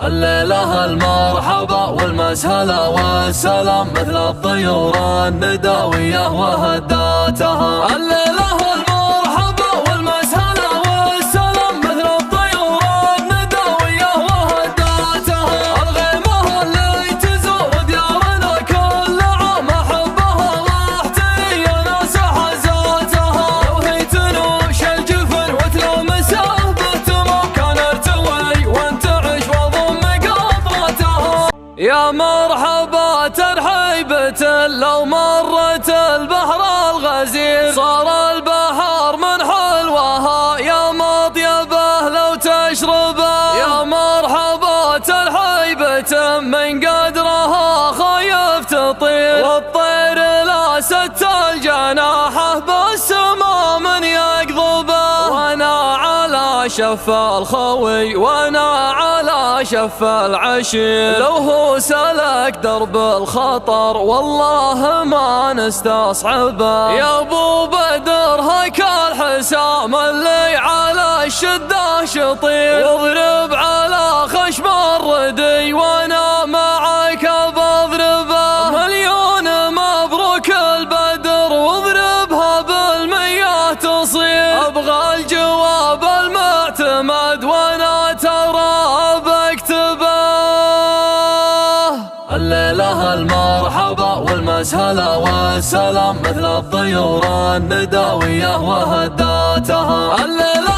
الليلة المرحبا والمسهلة والسلام مثل الطيور النداوية وهداتها. الليلة المرحبا والمسهلة والسلام مثل الطيور النداوية وهداتها. الغيمة اللي تزور ديارنا كل عام أحبها واحتري ناس حزاتها. لو هي تنوش الجفن وتلامسه بالتمام كان ارتوي وانتعش وضم قطرتها. يا مرحبا ترحيبة لو مرت البحر الغزير صار البحر من حلوها يا مطيبه لو تشربه. يا مرحبا ترحيبة من قدرها خايف تطير والطير لا ست الجناحه بالسما من يقضبه. وانا على شف الخوي وانا على شف العشير لو هو سلك درب الخطر والله ما نستصعبه. يا ابو بدر هيك الحسام اللي على الشده شطير واضرب على خشم الردي وانا معك بضربه. مليون مبروك البدر واضربها بالمية تصير. ابغى الجواب المعتمد وانا ترى بكتبه. الليلة المرحبا والمسهلة والسلام مثل الطيور النداوية وهداتها. الليلة